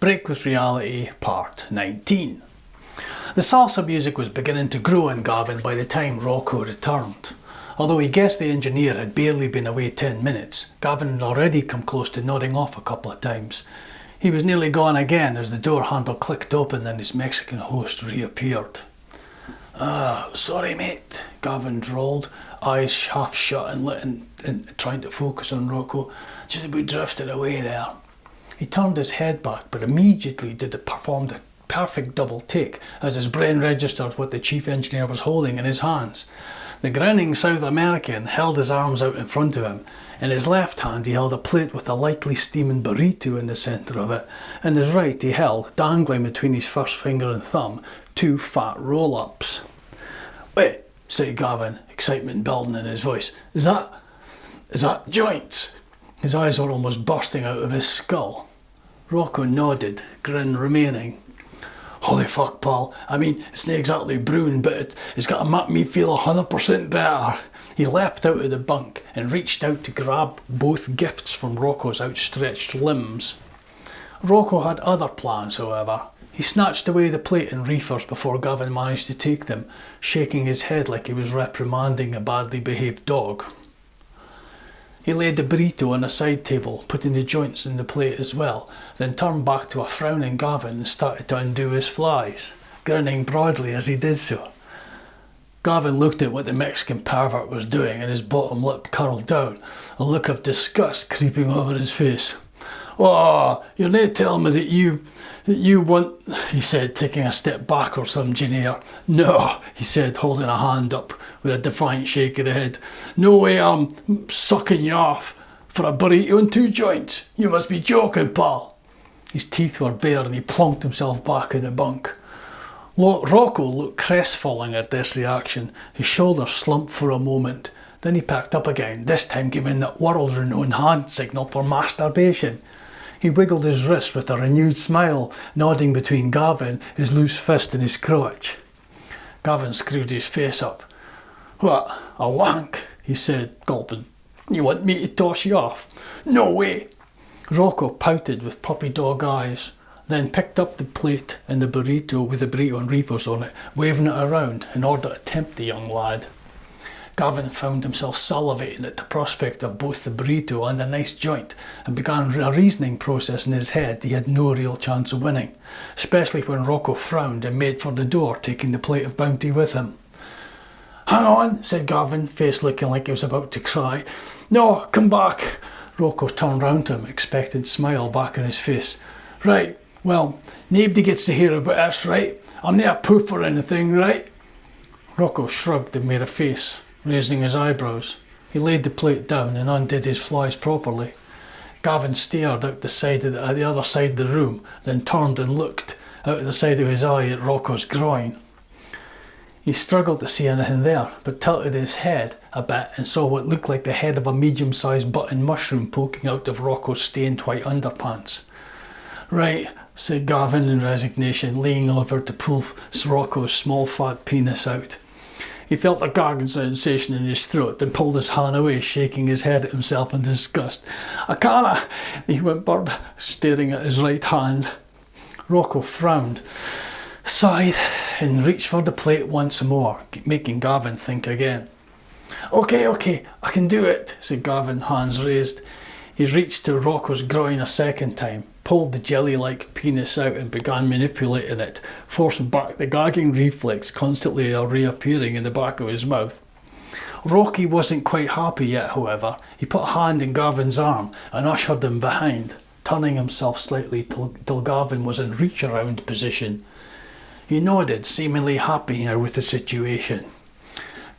Break with Reality Part 19. The salsa music was beginning to grow in Gavin by the time Rocco returned. Although he guessed the engineer had barely been away 10 minutes, Gavin had already come close to nodding off a couple of times. He was nearly gone again as the door handle clicked open and his Mexican host reappeared. Sorry mate, Gavin drawled, eyes half shut and trying to focus on Rocco. Just about drifted away there. He turned his head back, but immediately performed a perfect double take as his brain registered what the chief engineer was holding in his hands. The grinning South American held his arms out in front of him. In his left hand he held a plate with a lightly steaming burrito in the centre of it. In his right he held, dangling between his first finger and thumb, 2 fat roll-ups. "Wait," said Gavin, excitement building in his voice. Is that joints?" His eyes were almost bursting out of his skull. Rocco nodded, grin remaining. "Holy fuck, pal. I mean, it's not exactly brewing, but it's got to make me feel 100% better." He leapt out of the bunk and reached out to grab both gifts from Rocco's outstretched limbs. Rocco had other plans, however. He snatched away the plate and reefers before Gavin managed to take them, shaking his head like he was reprimanding a badly behaved dog. He laid the burrito on a side table, putting the joints in the plate as well, then turned back to a frowning Gavin and started to undo his flies, grinning broadly as he did so. Gavin looked at what the Mexican pervert was doing and his bottom lip curled down, a look of disgust creeping over his face. "Oh, you're not telling me that you want," he said, taking a step back or some engineer. "No," he said, holding a hand up with a defiant shake of the head. "No way I'm sucking you off for a burrito and 2 joints. You must be joking, pal." His teeth were bare and he plonked himself back in the bunk. Rocco looked crestfallen at this reaction. His shoulders slumped for a moment. Then he packed up again, this time giving the world-renowned hand signal for masturbation. He wiggled his wrist with a renewed smile, nodding between Gavin, his loose fist and his crotch. Gavin screwed his face up. "What, a wank?" he said, gulping. "You want me to toss you off? No way." Rocco pouted with puppy dog eyes, then picked up the plate and the burrito with the burrito and reefers on it, waving it around in order to tempt the young lad. Gavin found himself salivating at the prospect of both the burrito and a nice joint and began a reasoning process in his head he had no real chance of winning, especially when Rocco frowned and made for the door, taking the plate of bounty with him. "Hang on," said Gavin, face looking like he was about to cry. "No, come back." Rocco turned round to him, expectant smile back on his face. "Right, well, nobody gets to hear about this, right? I'm not a poof or anything, right?" Rocco shrugged and made a face, raising his eyebrows. He laid the plate down and undid his flies properly. Gavin stared out at the other side of the room, then turned and looked out of the side of his eye at Rocco's groin. He struggled to see anything there, but tilted his head a bit and saw what looked like the head of a medium-sized button mushroom poking out of Rocco's stained white underpants. "Right," said Gavin in resignation, leaning over to pull Rocco's small fat penis out. He felt a gagging sensation in his throat, then pulled his hand away, shaking his head at himself in disgust. "I canna," he whimpered, staring at his right hand. Rocco frowned, sighed, and reached for the plate once more, making Gavin think again. Okay, I can do it," said Gavin, hands raised. He reached to Rocco's groin a second time, pulled the jelly-like penis out and began manipulating it, forcing back the gagging reflex constantly reappearing in the back of his mouth. Rocky wasn't quite happy yet, however. He put a hand in Gavin's arm and ushered him behind, turning himself slightly till Gavin was in reach-around position. He nodded, seemingly happy now with the situation.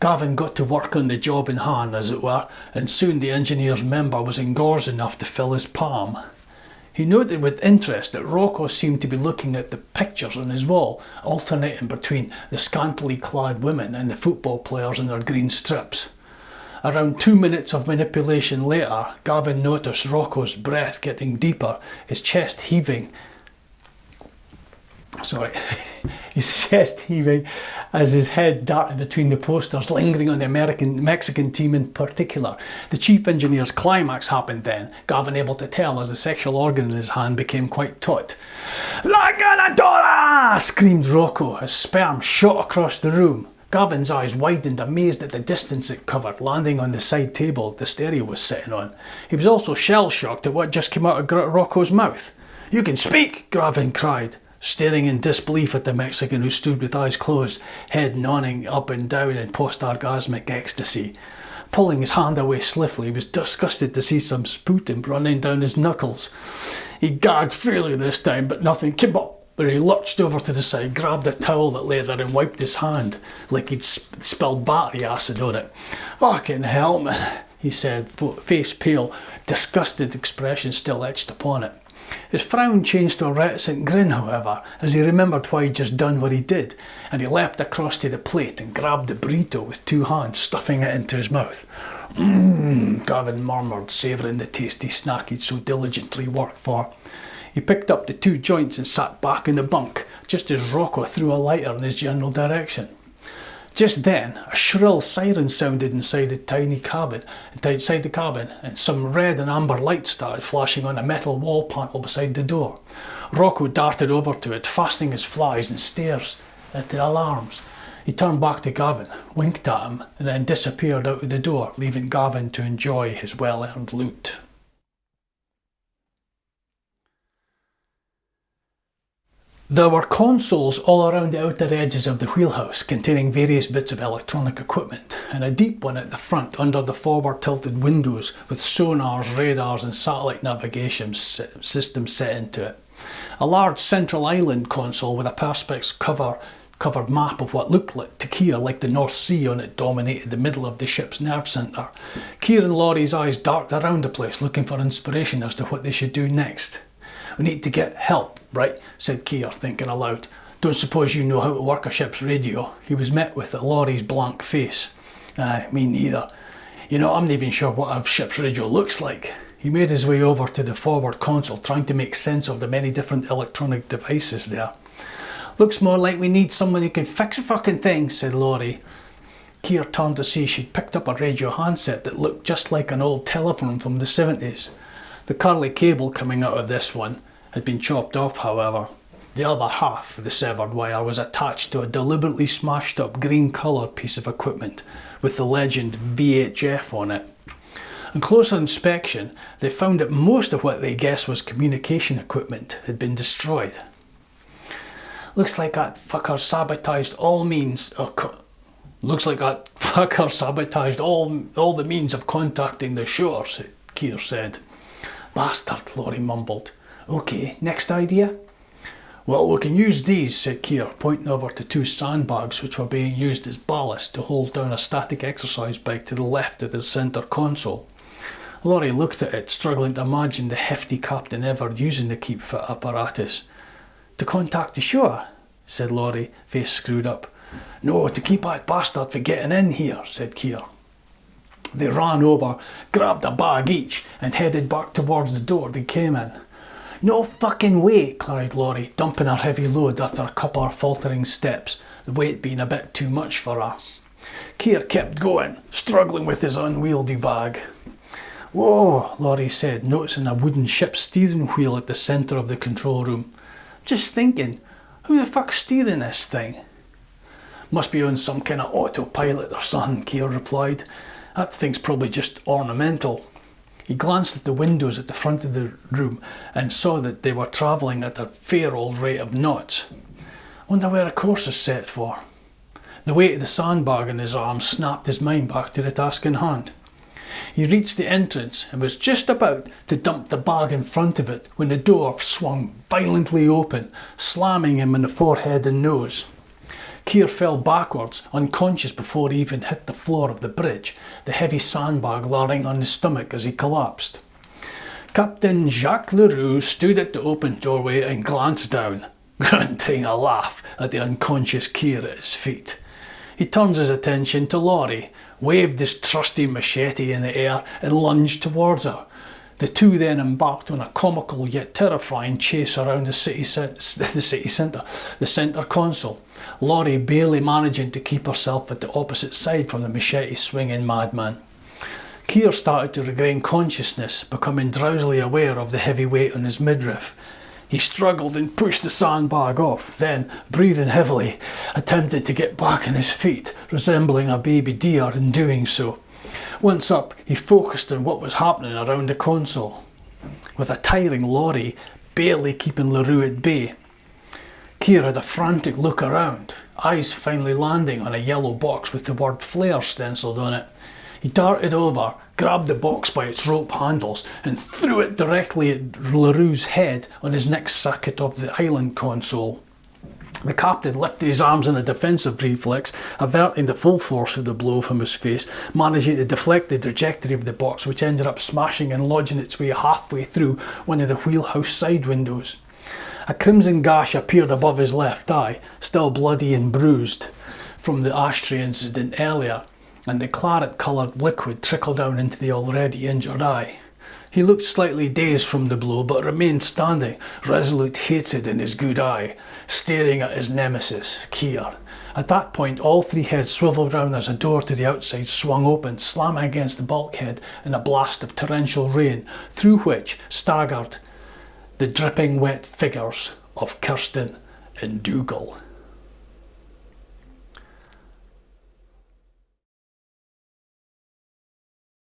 Gavin got to work on the job in hand, as it were, and soon the engineer's member was engorged enough to fill his palm. He noted with interest that Rocco seemed to be looking at the pictures on his wall, alternating between the scantily clad women and the football players in their green strips. Around 2 minutes of manipulation later, Gavin noticed Rocco's breath getting deeper, his chest heaving, Sorry. He says TV as his head darted between the posters, lingering on the Mexican team in particular. The chief engineer's climax happened then, Gavin able to tell as the sexual organ in his hand became quite taut. La ganadora! Screamed Rocco as sperm shot across the room. Gavin's eyes widened, amazed at the distance it covered, landing on the side table the stereo was sitting on. He was also shell-shocked at what just came out of Rocco's mouth. You can speak, Gavin cried, staring in disbelief at the Mexican who stood with eyes closed, head nodding up and down in post-orgasmic ecstasy. Pulling his hand away swiftly, he was disgusted to see some sputum running down his knuckles. He gagged freely this time, but nothing came up. But he lurched over to the side, grabbed a towel that lay there and wiped his hand like he'd spilled battery acid on it. Fucking hell, man, he said, face pale, disgusted expression still etched upon it. His frown changed to a reticent grin, however, as he remembered why he'd just done what he did, and he leapt across to the plate and grabbed the burrito with two hands, stuffing it into his mouth. Gavin murmured, savouring the tasty snack he'd so diligently worked for. He picked up the two joints and sat back in the bunk, just as Rocco threw a lighter in his general direction. Just then, a shrill siren sounded inside the cabin, and some red and amber lights started flashing on a metal wall panel beside the door. Rocco darted over to it, fastening his flies and stares at the alarms. He turned back to Gavin, winked at him, and then disappeared out of the door, leaving Gavin to enjoy his well-earned loot. There were consoles all around the outer edges of the wheelhouse containing various bits of electronic equipment, and a deep one at the front under the forward tilted windows with sonars, radars and satellite navigation systems set into it. A large central island console with a perspex covered map of what looked like to Keir like the North Sea on it dominated the middle of the ship's nerve centre. Keir and Lori's eyes darted around the place looking for inspiration as to what they should do next. We need to get help, right? Said Keir, thinking aloud. Don't suppose you know how to work a ship's radio? He was met with Lori's blank face. Me neither. You know, I'm not even sure what a ship's radio looks like. He made his way over to the forward console, trying to make sense of the many different electronic devices there. Looks more like we need someone who can fix a fucking thing, said Lori. Keir turned to see she'd picked up a radio handset that looked just like an old telephone from the 70s. The curly cable coming out of this one had been chopped off, however. The other half of the severed wire was attached to a deliberately smashed up green coloured piece of equipment with the legend VHF on it. On closer inspection, they found that most of what they guessed was communication equipment had been destroyed. Looks like that fucker sabotaged all the means of contacting the shore, Keir said. Bastard, Lori mumbled. Okay, next idea? Well, we can use these, said Keir, pointing over to two sandbags which were being used as ballast to hold down a static exercise bike to the left of the centre console. Lori looked at it, struggling to imagine the hefty captain ever using the keep fit apparatus. To contact the shore, said Lori, face screwed up. No, to keep that bastard from getting in here, said Keir. They ran over, grabbed a bag each, and headed back towards the door they came in. No fucking way, cried Lori, dumping her heavy load after a couple of faltering steps, the weight being a bit too much for her. Keir kept going, struggling with his unwieldy bag. Whoa, Lori said, noticing a wooden ship steering wheel at the centre of the control room. Just thinking, who the fuck's steering this thing? Must be on some kind of autopilot or something, Keir replied. That thing's probably just ornamental. He glanced at the windows at the front of the room and saw that they were travelling at a fair old rate of knots. Wonder where a course is set for. The weight of the sandbag in his arm snapped his mind back to the task in hand. He reached the entrance and was just about to dump the bag in front of it when the door swung violently open, slamming him in the forehead and nose. Keir fell backwards, unconscious before he even hit the floor of the bridge, the heavy sandbag landing on his stomach as he collapsed. Captain Jacques Leroux stood at the open doorway and glanced down, grunting a laugh at the unconscious Keir at his feet. He turned his attention to Lori, waved his trusty machete in the air and lunged towards her. The two then embarked on a comical yet terrifying chase around the centre console, Lori barely managing to keep herself at the opposite side from the machete-swinging madman. Keir started to regain consciousness, becoming drowsily aware of the heavy weight on his midriff. He struggled and pushed the sandbag off, then, breathing heavily, attempted to get back on his feet, resembling a baby deer in doing so. Once up, he focused on what was happening around the console, with a tiring Lori barely keeping LaRue at bay. Keir had a frantic look around, eyes finally landing on a yellow box with the word Flare stenciled on it. He darted over, grabbed the box by its rope handles and threw it directly at LaRue's head on his next circuit of the island console. The captain lifted his arms in a defensive reflex, averting the full force of the blow from his face, managing to deflect the trajectory of the box, which ended up smashing and lodging its way halfway through one of the wheelhouse side windows. A crimson gash appeared above his left eye, still bloody and bruised from the ashtray incident earlier, and the claret-coloured liquid trickled down into the already injured eye. He looked slightly dazed from the blow, but remained standing, resolute hatred in his good eye, staring at his nemesis, Keir. At that point, all three heads swiveled round as a door to the outside swung open, slamming against the bulkhead in a blast of torrential rain, through which staggered the dripping wet figures of Kirsten and Dougal.